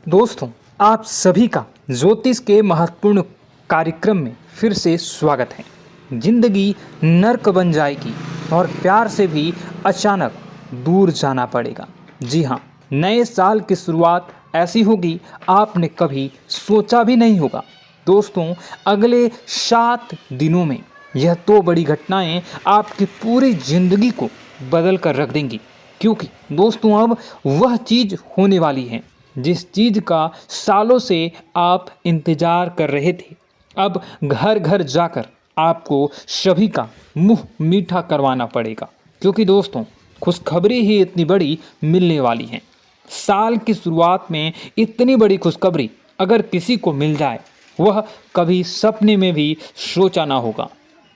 दोस्तों, आप सभी का ज्योतिष के महत्वपूर्ण कार्यक्रम में फिर से स्वागत है। जिंदगी नर्क बन जाएगी और प्यार से भी अचानक दूर जाना पड़ेगा। जी हाँ, नए साल की शुरुआत ऐसी होगी आपने कभी सोचा भी नहीं होगा। दोस्तों, अगले 7 दिनों में यह 2 बड़ी घटनाएं आपकी पूरी जिंदगी को बदल कर रख देंगी। क्योंकि दोस्तों, अब वह चीज़ होने वाली है जिस चीज़ का सालों से आप इंतज़ार कर रहे थे। अब घर घर जाकर आपको सभी का मुंह मीठा करवाना पड़ेगा। क्योंकि दोस्तों, खुशखबरी ही इतनी बड़ी मिलने वाली है। साल की शुरुआत में इतनी बड़ी खुशखबरी अगर किसी को मिल जाए, वह कभी सपने में भी सोचा ना होगा।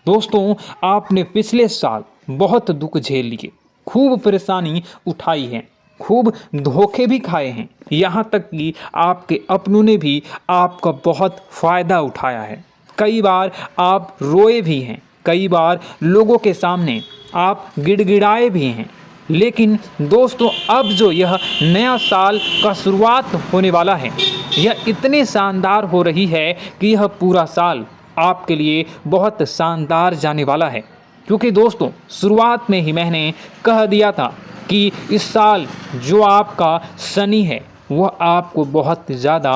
दोस्तों, आपने पिछले साल बहुत दुख झेल लिए, खूब परेशानी उठाई है, खूब धोखे भी खाए हैं। यहाँ तक कि आपके अपनों ने भी आपका बहुत फ़ायदा उठाया है। कई बार आप रोए भी हैं, कई बार लोगों के सामने आप गिड़गिड़ाए भी हैं। लेकिन दोस्तों, अब जो यह नया साल का शुरुआत होने वाला है, यह इतनी शानदार हो रही है कि यह पूरा साल आपके लिए बहुत शानदार जाने वाला है। क्योंकि दोस्तों, शुरुआत में ही मैंने कह दिया था कि इस साल जो आपका शनि है वह आपको बहुत ज़्यादा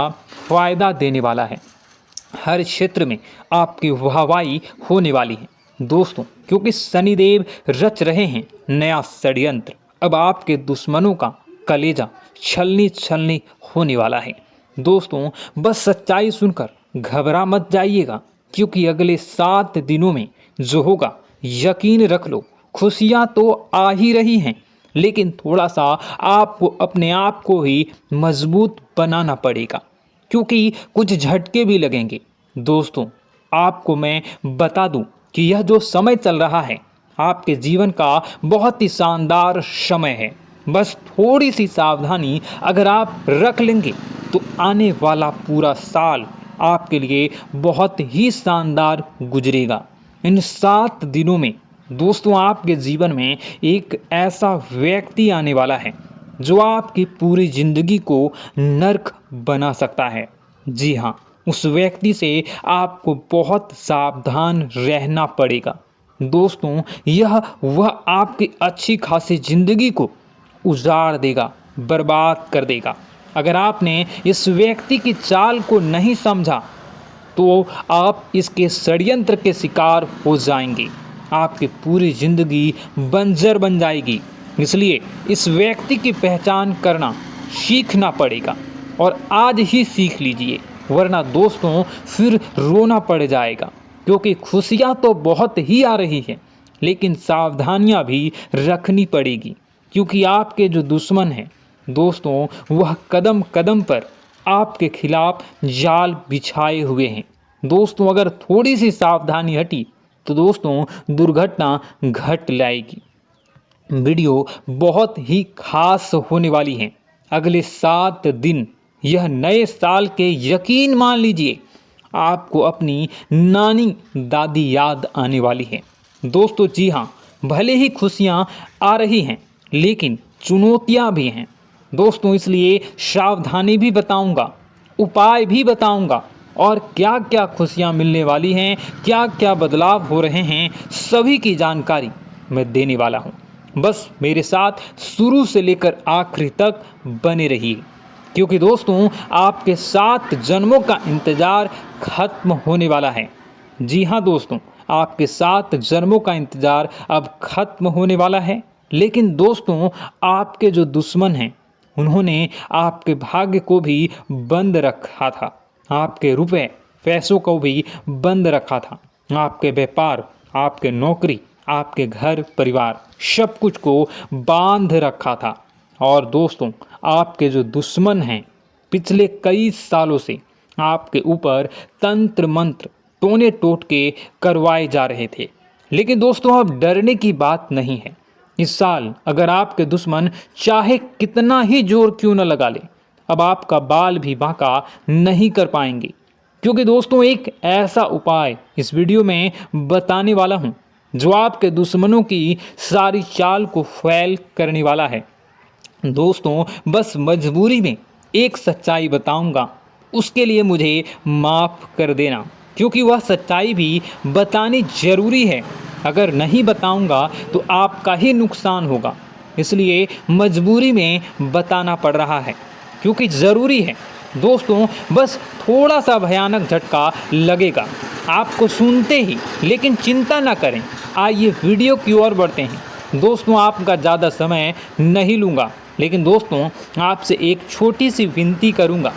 फ़ायदा देने वाला है। हर क्षेत्र में आपकी वाहवाही होने वाली है दोस्तों, क्योंकि शनिदेव रच रहे हैं नया षड्यंत्र। अब आपके दुश्मनों का कलेजा छलनी छलनी होने वाला है। दोस्तों, बस सच्चाई सुनकर घबरा मत जाइएगा, क्योंकि अगले 7 दिनों में जो होगा, यकीन रख लो, खुशियाँ तो आ ही रही हैं। लेकिन थोड़ा सा आपको अपने आप को ही मजबूत बनाना पड़ेगा, क्योंकि कुछ झटके भी लगेंगे। दोस्तों, आपको मैं बता दूं कि यह जो समय चल रहा है आपके जीवन का बहुत ही शानदार समय है। बस थोड़ी सी सावधानी अगर आप रख लेंगे तो आने वाला पूरा साल आपके लिए बहुत ही शानदार गुजरेगा। इन 7 दिनों में दोस्तों, आपके जीवन में एक ऐसा व्यक्ति आने वाला है जो आपकी पूरी जिंदगी को नर्क बना सकता है। जी हाँ, उस व्यक्ति से आपको बहुत सावधान रहना पड़ेगा। दोस्तों, यह वह आपकी अच्छी खासी जिंदगी को उजाड़ देगा, बर्बाद कर देगा। अगर आपने इस व्यक्ति की चाल को नहीं समझा तो आप इसके षड्यंत्र के शिकार हो जाएंगे। आपकी पूरी जिंदगी बंजर बन जाएगी। इसलिए इस व्यक्ति की पहचान करना सीखना पड़ेगा, और आज ही सीख लीजिए, वरना दोस्तों फिर रोना पड़ जाएगा। क्योंकि खुशियाँ तो बहुत ही आ रही हैं, लेकिन सावधानियाँ भी रखनी पड़ेगी। क्योंकि आपके जो दुश्मन हैं दोस्तों, वह कदम कदम पर आपके खिलाफ जाल बिछाए हुए हैं। दोस्तों, अगर थोड़ी सी सावधानी हटी तो दोस्तों दुर्घटना घट लाएगी। वीडियो बहुत ही खास होने वाली है। अगले 7 दिन यह नए साल के, यकीन मान लीजिए, आपको अपनी नानी दादी याद आने वाली है। दोस्तों, जी हाँ, भले ही खुशियाँ आ रही हैं, लेकिन चुनौतियाँ भी हैं दोस्तों। इसलिए सावधानी भी बताऊंगा, उपाय भी बताऊंगा, और क्या क्या खुशियाँ मिलने वाली हैं, क्या क्या बदलाव हो रहे हैं, सभी की जानकारी मैं देने वाला हूँ। बस मेरे साथ शुरू से लेकर आखिरी तक बने रहिए, क्योंकि दोस्तों आपके 7 जन्मों का इंतज़ार खत्म होने वाला है। जी हाँ दोस्तों, आपके 7 जन्मों का इंतज़ार अब खत्म होने वाला है। लेकिन दोस्तों, आपके जो दुश्मन हैं उन्होंने आपके भाग्य को भी बंद रखा था, आपके रुपए पैसों को भी बंद रखा था, आपके व्यापार, आपके नौकरी, आपके घर परिवार, सब कुछ को बांध रखा था। और दोस्तों, आपके जो दुश्मन हैं पिछले कई सालों से आपके ऊपर तंत्र मंत्र टोने टोटके करवाए जा रहे थे। लेकिन दोस्तों, अब डरने की बात नहीं है। इस साल अगर आपके दुश्मन चाहे कितना ही जोर क्यों न लगा ले, अब आपका बाल भी बांका नहीं कर पाएंगे। क्योंकि दोस्तों, एक ऐसा उपाय इस वीडियो में बताने वाला हूं जो आपके दुश्मनों की सारी चाल को फैल करने वाला है। दोस्तों, बस मजबूरी में एक सच्चाई बताऊंगा, उसके लिए मुझे माफ़ कर देना, क्योंकि वह सच्चाई भी बतानी ज़रूरी है। अगर नहीं बताऊंगा तो आपका ही नुकसान होगा, इसलिए मजबूरी में बताना पड़ रहा है, क्योंकि ज़रूरी है। दोस्तों, बस थोड़ा सा भयानक झटका लगेगा आपको सुनते ही, लेकिन चिंता ना करें। आइए वीडियो की ओर बढ़ते हैं। दोस्तों, आपका ज़्यादा समय नहीं लूँगा, लेकिन दोस्तों आपसे एक छोटी सी विनती करूँगा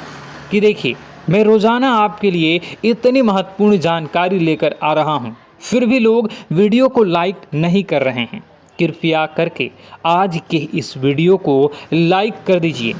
कि देखिए, मैं रोज़ाना आपके लिए इतनी महत्वपूर्ण जानकारी लेकर आ रहा हूँ, फिर भी लोग वीडियो को लाइक नहीं कर रहे हैं। कृपया करके आज के इस वीडियो को लाइक कर दीजिए।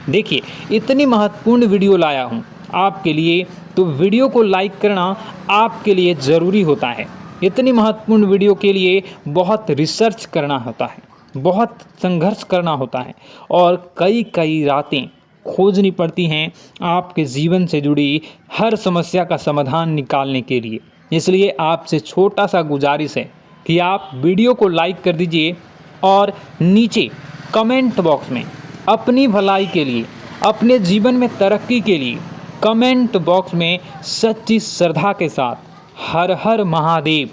देखिए, इतनी महत्वपूर्ण वीडियो लाया हूँ आपके लिए, तो वीडियो को लाइक करना आपके लिए ज़रूरी होता है। इतनी महत्वपूर्ण वीडियो के लिए बहुत रिसर्च करना होता है, बहुत संघर्ष करना होता है और कई कई रातें खोजनी पड़ती हैं आपके जीवन से जुड़ी हर समस्या का समाधान निकालने के लिए। इसलिए आपसे छोटा सा गुजारिश है कि आप वीडियो को लाइक कर दीजिए और नीचे कमेंट बॉक्स में अपनी भलाई के लिए, अपने जीवन में तरक्की के लिए कमेंट बॉक्स में सच्ची श्रद्धा के साथ हर हर महादेव,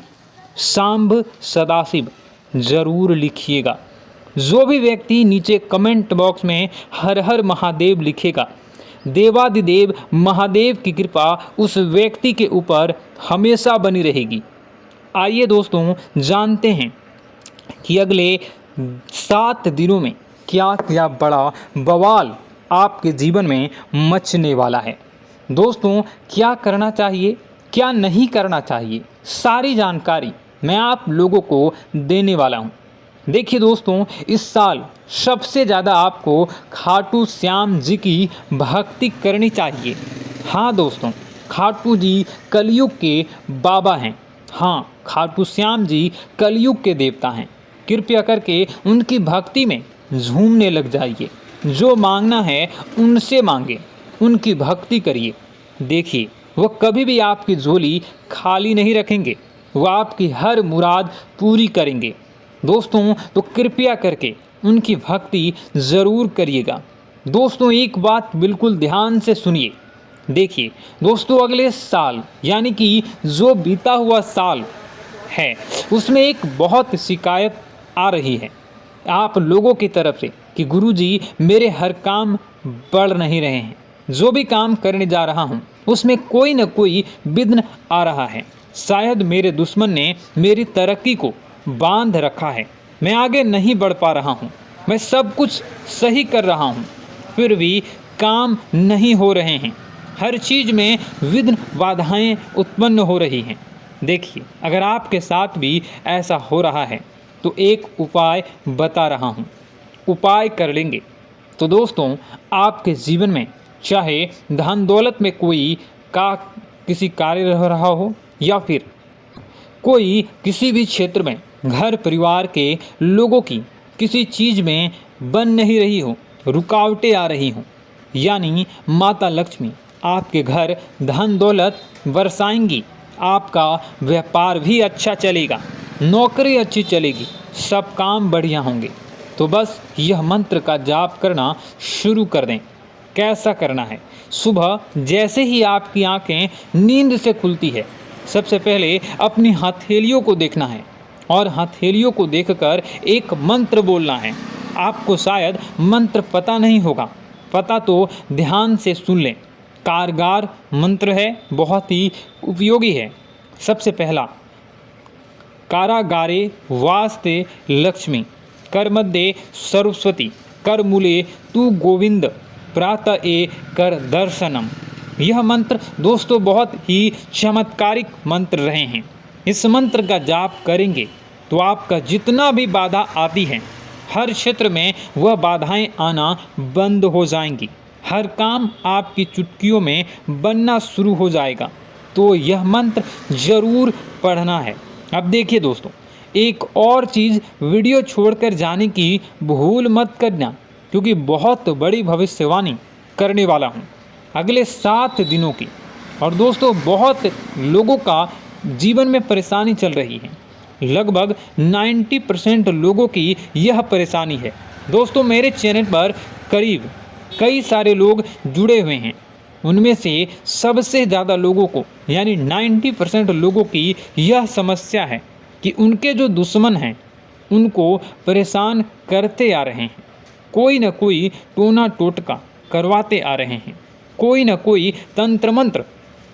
सांब सदाशिव ज़रूर लिखिएगा। जो भी व्यक्ति नीचे कमेंट बॉक्स में हर हर महादेव लिखेगा, देवादिदेव महादेव की कृपा उस व्यक्ति के ऊपर हमेशा बनी रहेगी। आइए दोस्तों, जानते हैं कि अगले 7 दिनों में क्या क्या बड़ा बवाल आपके जीवन में मचने वाला है। दोस्तों, क्या करना चाहिए, क्या नहीं करना चाहिए, सारी जानकारी मैं आप लोगों को देने वाला हूँ। देखिए दोस्तों, इस साल सबसे ज़्यादा आपको खाटू श्याम जी की भक्ति करनी चाहिए। हाँ दोस्तों, खाटू जी कलयुग के बाबा हैं। हाँ, खाटू श्याम जी कलयुग के देवता हैं। कृपया करके उनकी भक्ति में झूमने लग जाइए। जो मांगना है उनसे मांगे, उनकी भक्ति करिए। देखिए, वह कभी भी आपकी झोली खाली नहीं रखेंगे, वह आपकी हर मुराद पूरी करेंगे। दोस्तों, तो कृपया करके उनकी भक्ति ज़रूर करिएगा। दोस्तों, एक बात बिल्कुल ध्यान से सुनिए। देखिए दोस्तों, अगले साल यानी कि जो बीता हुआ साल है, उसमें एक बहुत शिकायत आ रही है आप लोगों की तरफ से कि गुरुजी, मेरे हर काम बढ़ नहीं रहे हैं। जो भी काम करने जा रहा हूँ उसमें कोई न कोई विघ्न आ रहा है। शायद मेरे दुश्मन ने मेरी तरक्की को बांध रखा है। मैं आगे नहीं बढ़ पा रहा हूँ। मैं सब कुछ सही कर रहा हूँ, फिर भी काम नहीं हो रहे हैं। हर चीज़ में विघ्न बाधाएं उत्पन्न हो रही हैं। देखिए, अगर आपके साथ भी ऐसा हो रहा है तो एक उपाय बता रहा हूँ, उपाय कर लेंगे तो दोस्तों आपके जीवन में चाहे धन दौलत में कोई किसी कार्य रह रहा हो, या फिर कोई किसी भी क्षेत्र में घर परिवार के लोगों की किसी चीज़ में बन नहीं रही हो, रुकावटें आ रही हों, यानी माता लक्ष्मी आपके घर धन दौलत बरसाएंगी। आपका व्यापार भी अच्छा चलेगा, नौकरी अच्छी चलेगी, सब काम बढ़िया होंगे। तो बस यह मंत्र का जाप करना शुरू कर दें। कैसा करना है? सुबह जैसे ही आपकी आंखें नींद से खुलती है, सबसे पहले अपनी हथेलियों को देखना है और हथेलियों को देखकर एक मंत्र बोलना है। आपको शायद मंत्र पता नहीं होगा, पता तो ध्यान से सुन लें। कारगर मंत्र है, बहुत ही उपयोगी है। सबसे पहला, कारागारे वास्ते लक्ष्मी, कर मध्य सरस्वती, कर मूले तू गोविंद, प्रातः ए कर दर्शनम। यह मंत्र दोस्तों बहुत ही चमत्कारिक मंत्र रहे हैं। इस मंत्र का जाप करेंगे तो आपका जितना भी बाधा आती है, हर क्षेत्र में वह बाधाएं आना बंद हो जाएंगी। हर काम आपकी चुटकियों में बनना शुरू हो जाएगा। तो यह मंत्र ज़रूर पढ़ना है। अब देखिए दोस्तों, एक और चीज़ वीडियो छोड़कर जाने की भूल मत करना, क्योंकि बहुत बड़ी भविष्यवाणी करने वाला हूँ अगले 7 दिनों की। और दोस्तों, बहुत लोगों का जीवन में परेशानी चल रही है। लगभग 90% लोगों की यह परेशानी है। दोस्तों, मेरे चैनल पर करीब कई सारे लोग जुड़े हुए हैं। उनमें से सबसे ज़्यादा लोगों को यानी 90% लोगों की यह समस्या है कि उनके जो दुश्मन हैं उनको परेशान करते आ रहे हैं। कोई न कोई टोना टोटका करवाते आ रहे हैं, कोई न कोई तंत्र मंत्र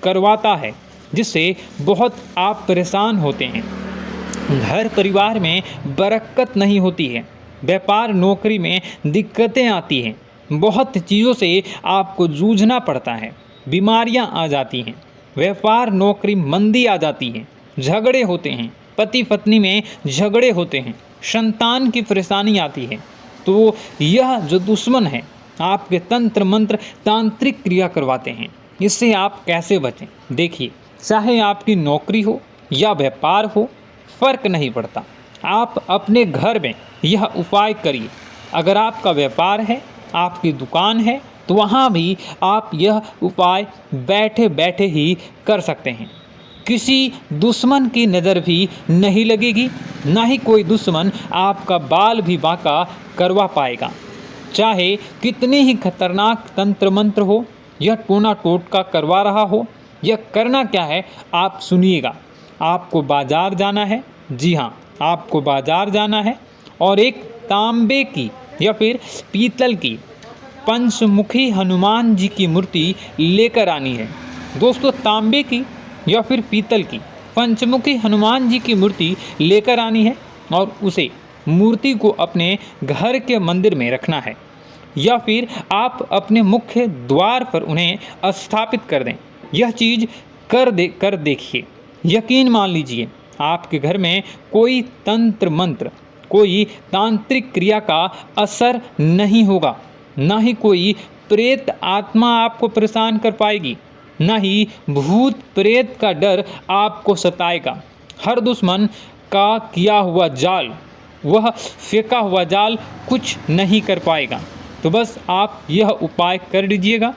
करवाता है जिससे बहुत आप परेशान होते हैं। घर परिवार में बरकत नहीं होती है, व्यापार नौकरी में दिक्कतें आती हैं, बहुत चीज़ों से आपको जूझना पड़ता है, बीमारियां आ जाती हैं, व्यापार नौकरी मंदी आ जाती है, झगड़े होते हैं, पति पत्नी में झगड़े होते हैं, संतान की परेशानी आती है। तो यह जो दुश्मन है आपके तंत्र मंत्र तांत्रिक क्रिया करवाते हैं। इससे आप कैसे बचें? देखिए, चाहे आपकी नौकरी हो या व्यापार हो, फर्क नहीं पड़ता। आप अपने घर में यह उपाय करिए। अगर आपका व्यापार है, आपकी दुकान है, तो वहाँ भी आप यह उपाय बैठे बैठे ही कर सकते हैं। किसी दुश्मन की नज़र भी नहीं लगेगी, ना ही कोई दुश्मन आपका बाल भी बांका करवा पाएगा। चाहे कितने ही खतरनाक तंत्र मंत्र हो या टोना टोटका करवा रहा हो, यह करना क्या है आप सुनिएगा। आपको बाजार जाना है, जी हाँ, आपको बाजार जाना है और एक तांबे की या फिर पीतल की पंचमुखी हनुमान जी की मूर्ति लेकर आनी है। दोस्तों, तांबे की या फिर पीतल की पंचमुखी हनुमान जी की मूर्ति लेकर आनी है और उसे मूर्ति को अपने घर के मंदिर में रखना है या फिर आप अपने मुख्य द्वार पर उन्हें स्थापित कर दें। यह चीज़ कर देखिए, यकीन मान लीजिए आपके घर में कोई तंत्र मंत्र, कोई तांत्रिक क्रिया का असर नहीं होगा, ना ही कोई प्रेत आत्मा आपको परेशान कर पाएगी, ना ही भूत प्रेत का डर आपको सताएगा। हर दुश्मन का किया हुआ जाल, वह फेंका हुआ जाल कुछ नहीं कर पाएगा। तो बस आप यह उपाय कर लीजिएगा,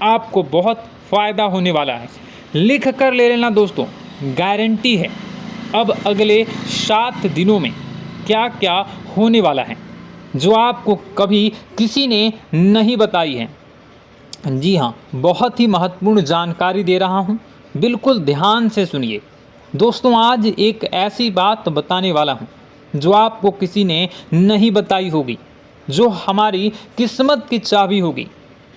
आपको बहुत फ़ायदा होने वाला है। लिख कर ले लेना दोस्तों, गारंटी है। अब अगले 7 दिनों में क्या क्या होने वाला है जो आपको कभी किसी ने नहीं बताई है। जी हाँ, बहुत ही महत्वपूर्ण जानकारी दे रहा हूँ, बिल्कुल ध्यान से सुनिए। दोस्तों, आज एक ऐसी बात बताने वाला हूँ जो आपको किसी ने नहीं बताई होगी, जो हमारी किस्मत की चाबी होगी।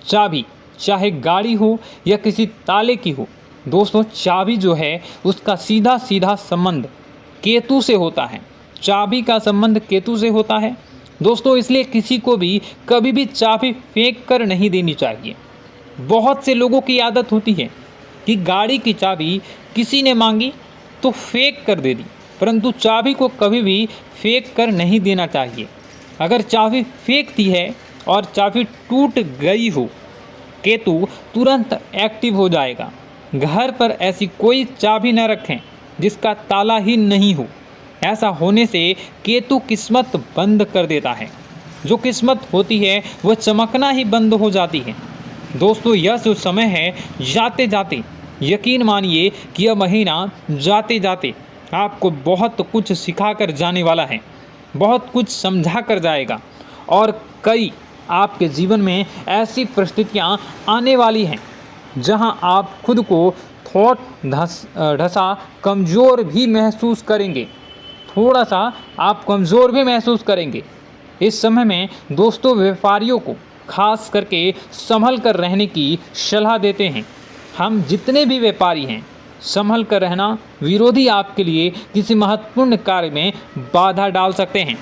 चाबी चाहे गाड़ी हो या किसी ताले की हो, दोस्तों चाबी जो है उसका सीधा सीधा संबंध केतु से होता है। चाबी का संबंध केतु से होता है दोस्तों, इसलिए किसी को भी कभी भी चाबी फेंक कर नहीं देनी चाहिए। बहुत से लोगों की आदत होती है कि गाड़ी की चाबी किसी ने मांगी तो फेंक कर दे दी, परंतु चाबी को कभी भी फेंक कर नहीं देना चाहिए। अगर चाबी फेंक दी है और चाबी टूट गई हो, केतु तुरंत एक्टिव हो जाएगा। घर पर ऐसी कोई चाबी न रखें जिसका ताला ही नहीं हो। ऐसा होने से केतु किस्मत बंद कर देता है। जो किस्मत होती है वह चमकना ही बंद हो जाती है। दोस्तों, यह जो समय है, जाते जाते यकीन मानिए कि यह महीना जाते जाते आपको बहुत कुछ सिखा कर जाने वाला है, बहुत कुछ समझा कर जाएगा और कई आपके जीवन में ऐसी परिस्थितियां आने वाली हैं जहां आप खुद को ढसा कमज़ोर भी महसूस करेंगे, थोड़ा सा आप कमज़ोर भी महसूस करेंगे। इस समय में दोस्तों व्यापारियों को खास करके संभल कर रहने की सलाह देते हैं। हम जितने भी व्यापारी हैं, संभल कर रहना, विरोधी आपके लिए किसी महत्वपूर्ण कार्य में बाधा डाल सकते हैं।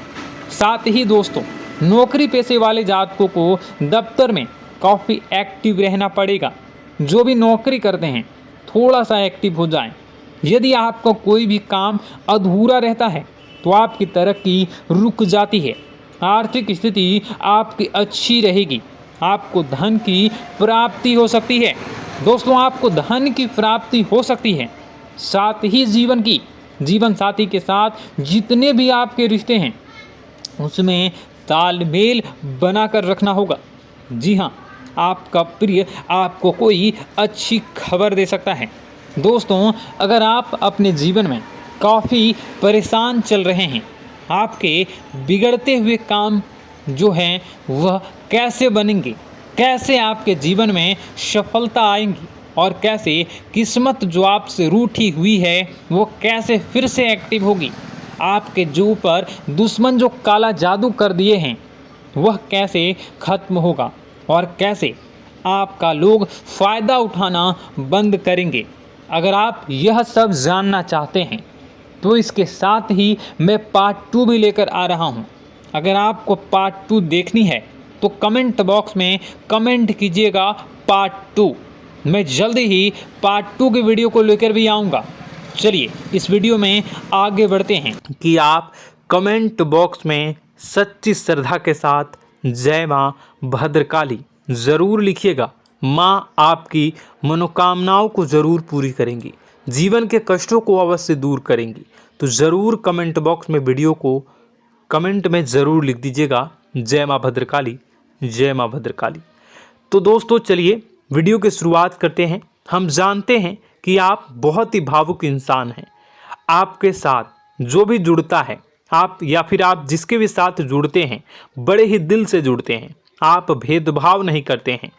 साथ ही दोस्तों, नौकरी पेशे वाले जातकों को दफ्तर में काफ़ी एक्टिव रहना पड़ेगा। जो भी नौकरी करते हैं थोड़ा सा एक्टिव हो जाएं। यदि आपका कोई भी काम अधूरा रहता है तो आपकी तरक्की रुक जाती है। आर्थिक स्थिति आपकी अच्छी रहेगी, आपको धन की प्राप्ति हो सकती है। दोस्तों, आपको धन की प्राप्ति हो सकती है। साथ ही जीवन साथी के साथ जितने भी आपके रिश्ते हैं उसमें तालमेल बनाकर रखना होगा। जी हाँ, आपका प्रिय आपको कोई अच्छी खबर दे सकता है। दोस्तों, अगर आप अपने जीवन में काफ़ी परेशान चल रहे हैं, आपके बिगड़ते हुए काम जो हैं वह कैसे बनेंगे, कैसे आपके जीवन में सफलता आएंगी और कैसे किस्मत जो आपसे रूठी हुई है वो कैसे फिर से एक्टिव होगी। आपके जो ऊपर दुश्मन जो काला जादू कर दिए हैं वह कैसे खत्म होगा और कैसे आपका लोग फ़ायदा उठाना बंद करेंगे। अगर आप यह सब जानना चाहते हैं तो इसके साथ ही मैं पार्ट 2 भी लेकर आ रहा हूं। अगर आपको पार्ट 2 देखनी है तो कमेंट बॉक्स में कमेंट कीजिएगा पार्ट 2। मैं जल्दी ही पार्ट 2 की वीडियो को लेकर भी आऊँगा। चलिए इस वीडियो में आगे बढ़ते हैं कि आप कमेंट बॉक्स में सच्ची श्रद्धा के साथ जय माँ भद्रकाली ज़रूर लिखिएगा। माँ आपकी मनोकामनाओं को ज़रूर पूरी करेंगी, जीवन के कष्टों को अवश्य दूर करेंगी। तो ज़रूर कमेंट बॉक्स में वीडियो को कमेंट में ज़रूर लिख दीजिएगा जय माँ भद्रकाली, जय माँ भद्रकाली। तो दोस्तों चलिए वीडियो की शुरुआत करते हैं। हम जानते हैं कि आप बहुत ही भावुक इंसान हैं। आपके साथ जो भी जुड़ता है, आप या फिर आप जिसके भी साथ जुड़ते हैं बड़े ही दिल से जुड़ते हैं। आप भेदभाव नहीं करते हैं,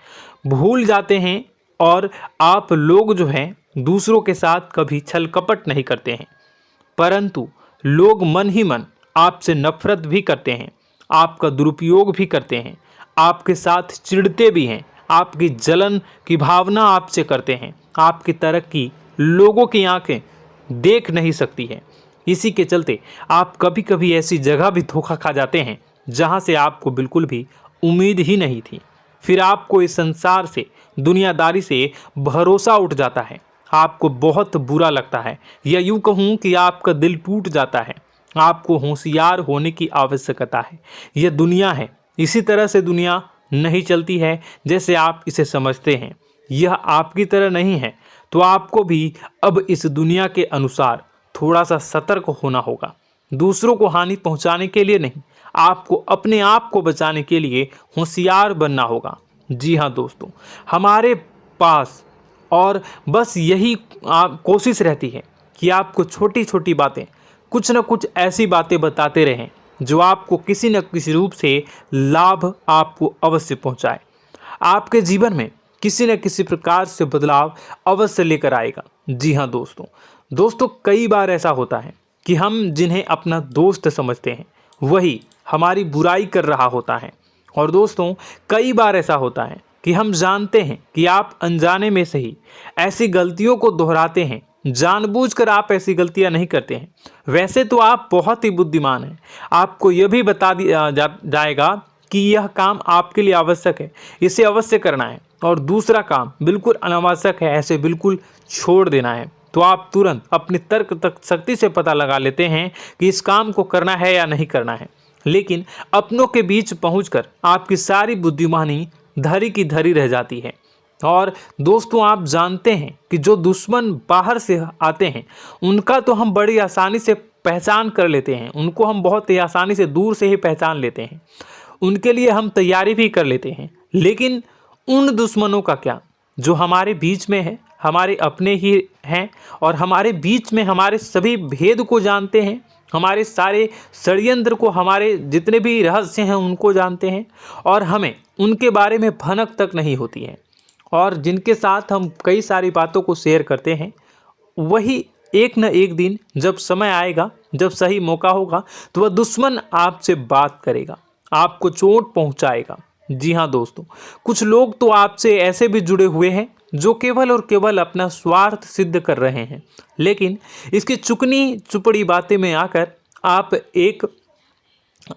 भूल जाते हैं और आप लोग जो हैं दूसरों के साथ कभी छल कपट नहीं करते हैं। परंतु लोग मन ही मन आपसे नफरत भी करते हैं, आपका दुरुपयोग भी करते हैं, आपके साथ चिढ़ते भी हैं, आपकी जलन की भावना आपसे करते हैं। आपकी तरक्की लोगों की आंखें देख नहीं सकती है। इसी के चलते आप कभी कभी ऐसी जगह भी धोखा खा जाते हैं जहां से आपको बिल्कुल भी उम्मीद ही नहीं थी। फिर आपको इस संसार से, दुनियादारी से भरोसा उठ जाता है। आपको बहुत बुरा लगता है, या यूँ कहूँ कि आपका दिल टूट जाता है। आपको होशियार होने की आवश्यकता है। यह दुनिया है, इसी तरह से दुनिया नहीं चलती है जैसे आप इसे समझते हैं। यह आपकी तरह नहीं है, तो आपको भी अब इस दुनिया के अनुसार थोड़ा सा सतर्क होना होगा। दूसरों को हानि पहुंचाने के लिए नहीं, आपको अपने आप को बचाने के लिए होशियार बनना होगा। जी हाँ दोस्तों, हमारे पास और बस यही कोशिश रहती है कि आपको छोटी छोटी बातें, कुछ न कुछ ऐसी बातें बताते रहें जो आपको किसी न किसी रूप से लाभ आपको अवश्य पहुंचाए। आपके जीवन में किसी न किसी प्रकार से बदलाव अवश्य लेकर आएगा। जी हाँ दोस्तों कई बार ऐसा होता है कि हम जिन्हें अपना दोस्त समझते हैं वही हमारी बुराई कर रहा होता है। और दोस्तों कई बार ऐसा होता है कि हम जानते हैं कि आप अनजाने में से ही ऐसी गलतियों को दोहराते हैं, जानबूझकर आप ऐसी गलतियां नहीं करते हैं। वैसे तो आप बहुत ही बुद्धिमान हैं। आपको यह भी बता दिया जाएगा कि यह काम आपके लिए आवश्यक है, इसे अवश्य करना है, और दूसरा काम बिल्कुल अनावश्यक है, ऐसे बिल्कुल छोड़ देना है। तो आप तुरंत अपनी तर्क शक्ति से पता लगा लेते हैं कि इस काम को करना है या नहीं करना है। लेकिन अपनों के बीच पहुंचकर आपकी सारी बुद्धिमानी धरी की धरी रह जाती है। और दोस्तों आप जानते हैं कि जो दुश्मन बाहर से आते हैं उनका तो हम बड़ी आसानी से पहचान कर लेते हैं, उनको हम बहुत ही आसानी से दूर से ही पहचान लेते हैं, उनके लिए हम तैयारी भी कर लेते हैं। लेकिन उन दुश्मनों का क्या जो हमारे बीच में है, हमारे अपने ही हैं और हमारे बीच में हमारे सभी भेद को जानते हैं, हमारे सारे षड्यंत्र को, हमारे जितने भी रहस्य हैं उनको जानते हैं, और हमें उनके बारे में भनक तक नहीं होती है, और जिनके साथ हम कई सारी बातों को शेयर करते हैं, वही एक न एक दिन जब समय आएगा, जब सही मौका होगा, तो वह दुश्मन आपसे बात करेगा, आपको चोट पहुंचाएगा। जी हाँ दोस्तों, कुछ लोग तो आपसे ऐसे भी जुड़े हुए हैं जो केवल और केवल अपना स्वार्थ सिद्ध कर रहे हैं। लेकिन इसकी चुकनी चुपड़ी बातें में आकर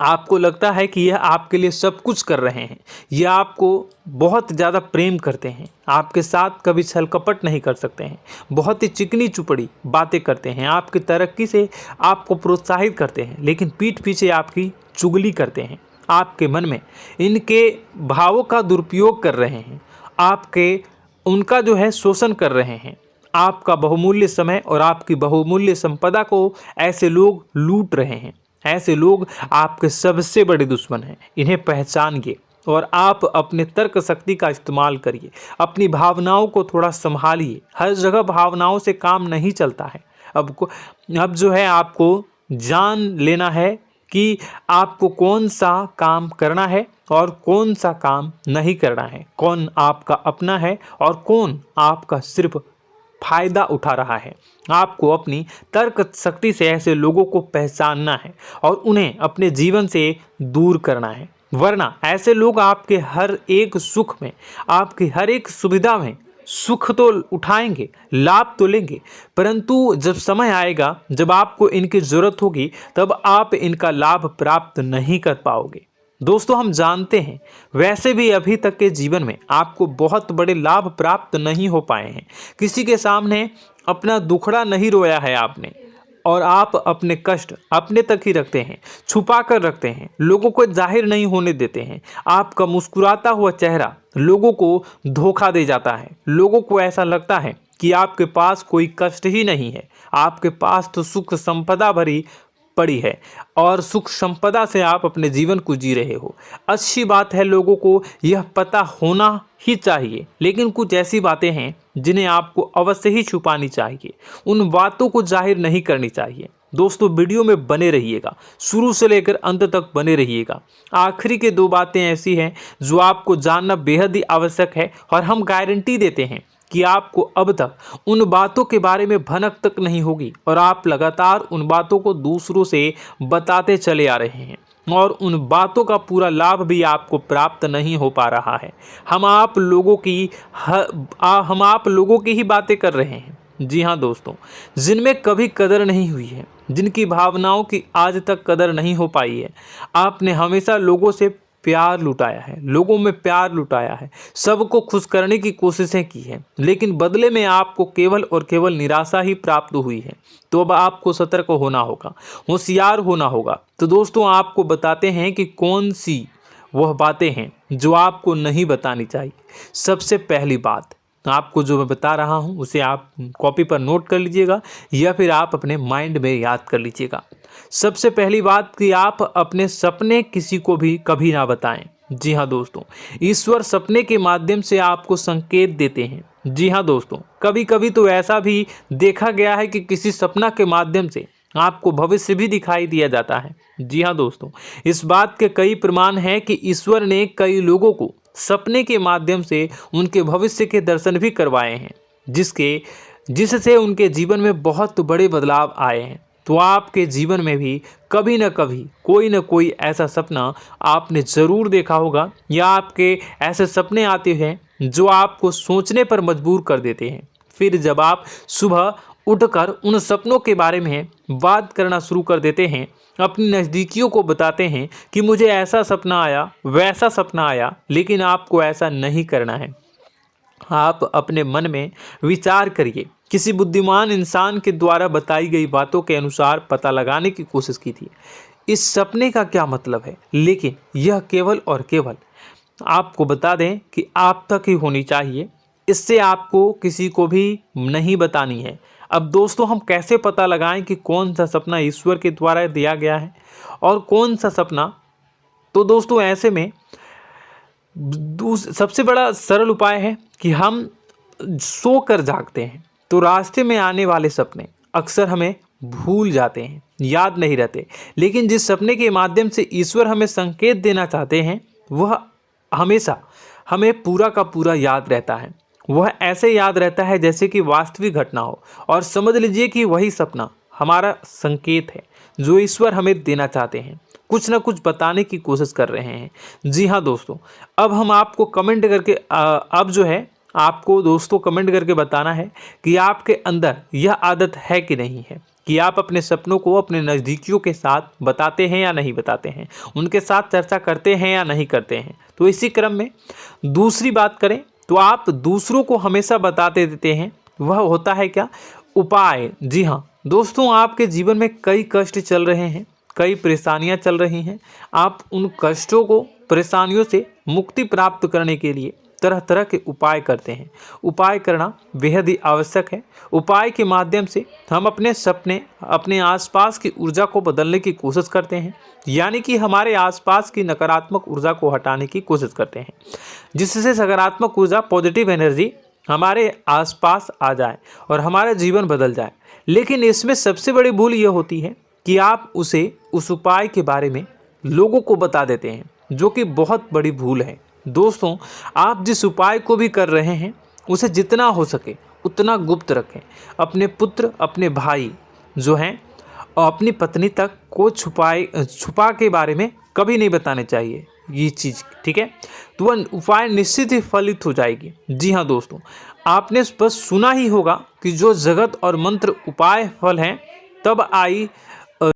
आपको लगता है कि यह आपके लिए सब कुछ कर रहे हैं, यह आपको बहुत ज़्यादा प्रेम करते हैं, आपके साथ कभी छल कपट नहीं कर सकते हैं, बहुत ही चिकनी चुपड़ी बातें करते हैं, आपकी तरक्की से आपको प्रोत्साहित करते हैं, लेकिन पीठ पीछे आपकी चुगली करते हैं, आपके मन में इनके भावों का दुरुपयोग कर रहे हैं, उनका जो है शोषण कर रहे हैं। आपका बहुमूल्य समय और आपकी बहुमूल्य संपदा को ऐसे लोग लूट रहे हैं। ऐसे लोग आपके सबसे बड़े दुश्मन हैं। इन्हें पहचानिए और आप अपने तर्क शक्ति का इस्तेमाल करिए, अपनी भावनाओं को थोड़ा संभालिए। हर जगह भावनाओं से काम नहीं चलता है। अब जो है आपको जान लेना है कि आपको कौन सा काम करना है और कौन सा काम नहीं करना है, कौन आपका अपना है और कौन आपका सिर्फ फायदा उठा रहा है। आपको अपनी तर्क शक्ति से ऐसे लोगों को पहचानना है और उन्हें अपने जीवन से दूर करना है, वरना ऐसे लोग आपके हर एक सुख में, आपकी हर एक सुविधा में सुख तो उठाएंगे, लाभ तो लेंगे, परंतु जब समय आएगा, जब आपको इनकी जरूरत होगी, तब आप इनका लाभ प्राप्त नहीं कर पाओगे। दोस्तों, हम जानते हैं वैसे भी अभी तक के जीवन में आपको बहुत बड़े लाभ प्राप्त नहीं हो पाए हैं। किसी के सामने अपना दुखड़ा नहीं रोया है आपने, और आप अपने कष्ट अपने तक ही रखते हैं, छुपा कर रखते हैं, लोगों को जाहिर नहीं होने देते हैं। आपका मुस्कुराता हुआ चेहरा लोगों को धोखा दे जाता है। लोगों को ऐसा लगता है कि आपके पास कोई कष्ट ही नहीं है, आपके पास तो सुख संपदा भरी पड़ी है और सुख संपदा से आप अपने जीवन को जी रहे हो। अच्छी बात है, लोगों को यह पता होना ही चाहिए, लेकिन कुछ ऐसी बातें हैं जिन्हें आपको अवश्य ही छुपानी चाहिए, उन बातों को जाहिर नहीं करनी चाहिए। दोस्तों, वीडियो में बने रहिएगा, शुरू से लेकर अंत तक बने रहिएगा। आखिरी के 2 बातें ऐसी हैं जो आपको जानना बेहद ही आवश्यक है, और हम गारंटी देते हैं कि आपको अब तक उन बातों के बारे में भनक तक नहीं होगी, और आप लगातार उन बातों को दूसरों से बताते चले आ रहे हैं और उन बातों का पूरा लाभ भी आपको प्राप्त नहीं हो पा रहा है। हम आप लोगों की ही बातें कर रहे हैं। जी हाँ दोस्तों, जिनमें कभी कदर नहीं हुई है, जिनकी भावनाओं की आज तक कदर नहीं हो पाई है। आपने हमेशा लोगों से प्यार लुटाया है, लोगों में प्यार लुटाया है, सबको खुश करने की कोशिशें की है, लेकिन बदले में आपको केवल और केवल निराशा ही प्राप्त हुई है। तो अब आपको सतर्क होना होगा, होशियार होना होगा। तो दोस्तों, आपको बताते हैं कि कौन सी वह बातें हैं जो आपको नहीं बतानी चाहिए। सबसे पहली बात, आपको जो मैं बता रहा हूं उसे आप कॉपी पर नोट कर लीजिएगा या फिर आप अपने माइंड में याद कर लीजिएगा। सबसे पहली बात कि आप अपने सपने किसी को भी कभी ना बताएं। जी हाँ दोस्तों, ईश्वर सपने के माध्यम से आपको संकेत देते हैं। जी हाँ दोस्तों, कभी कभी तो ऐसा भी देखा गया है कि किसी सपना के माध्यम से आपको भविष्य भी दिखाई दिया जाता है। जी हाँ दोस्तों, इस बात के कई प्रमाण हैं कि ईश्वर ने कई लोगों को सपने के माध्यम से उनके भविष्य के दर्शन भी करवाए हैं, जिससे उनके जीवन में बहुत बड़े बदलाव आए हैं। तो आपके जीवन में भी कभी न कभी कोई न कोई ऐसा सपना आपने ज़रूर देखा होगा, या आपके ऐसे सपने आते हैं जो आपको सोचने पर मजबूर कर देते हैं। फिर जब आप सुबह उठकर उन सपनों के बारे में बात करना शुरू कर देते हैं, अपनी नज़दीकियों को बताते हैं कि मुझे ऐसा सपना आया, वैसा सपना आया, लेकिन आपको ऐसा नहीं करना है। आप अपने मन में विचार करिए, किसी बुद्धिमान इंसान के द्वारा बताई गई बातों के अनुसार पता लगाने की कोशिश की थी इस सपने का क्या मतलब है, लेकिन यह केवल और केवल आपको बता दें कि आप तक ही होनी चाहिए। इससे आपको किसी को भी नहीं बतानी है। अब दोस्तों, हम कैसे पता लगाएं कि कौन सा सपना ईश्वर के द्वारा दिया गया है और कौन सा सपना? तो दोस्तों, ऐसे में सबसे बड़ा सरल उपाय है कि हम सोकर जागते हैं तो रास्ते में आने वाले सपने अक्सर हमें भूल जाते हैं, याद नहीं रहते, लेकिन जिस सपने के माध्यम से ईश्वर हमें संकेत देना चाहते हैं वह हमेशा हमें पूरा का पूरा याद रहता है। वह ऐसे याद रहता है जैसे कि वास्तविक घटना हो, और समझ लीजिए कि वही सपना हमारा संकेत है जो ईश्वर हमें देना चाहते हैं, कुछ ना कुछ बताने की कोशिश कर रहे हैं। जी हाँ दोस्तों, अब हम आपको कमेंट करके अब जो है आपको दोस्तों कमेंट करके बताना है कि आपके अंदर यह आदत है कि नहीं है, कि आप अपने सपनों को अपने नज़दीकियों के साथ बताते हैं या नहीं बताते हैं, उनके साथ चर्चा करते हैं या नहीं करते हैं। तो इसी क्रम में दूसरी बात करें तो आप दूसरों को हमेशा बताते देते हैं, वह होता है क्या? उपाय। जी हाँ दोस्तों, आपके जीवन में कई कष्ट चल रहे हैं, कई परेशानियां चल रही हैं। आप उन कष्टों को, परेशानियों से मुक्ति प्राप्त करने के लिए तरह तरह के उपाय करते हैं। उपाय करना बेहद ही आवश्यक है। उपाय के माध्यम से हम अपने सपने, अपने आसपास की ऊर्जा को बदलने की कोशिश करते हैं, यानी कि हमारे आसपास की नकारात्मक ऊर्जा को हटाने की कोशिश करते हैं, जिससे सकारात्मक ऊर्जा, पॉजिटिव एनर्जी हमारे आसपास आ जाए और हमारा जीवन बदल जाए। लेकिन इसमें सबसे बड़ी भूल यह होती है कि आप उसे उस उपाय के बारे में लोगों को बता देते हैं, जो कि बहुत बड़ी भूल है। दोस्तों, आप जिस उपाय को भी कर रहे हैं उसे जितना हो सके उतना गुप्त रखें। अपने पुत्र, अपने भाई जो हैं और अपनी पत्नी तक को छुपा के बारे में कभी नहीं बताने चाहिए ये चीज़, ठीक है। तो वह उपाय निश्चित ही फलित हो जाएगी। जी हाँ दोस्तों, आपने बस सुना ही होगा कि जो जगत और मंत्र उपाय फल हैं, तब आई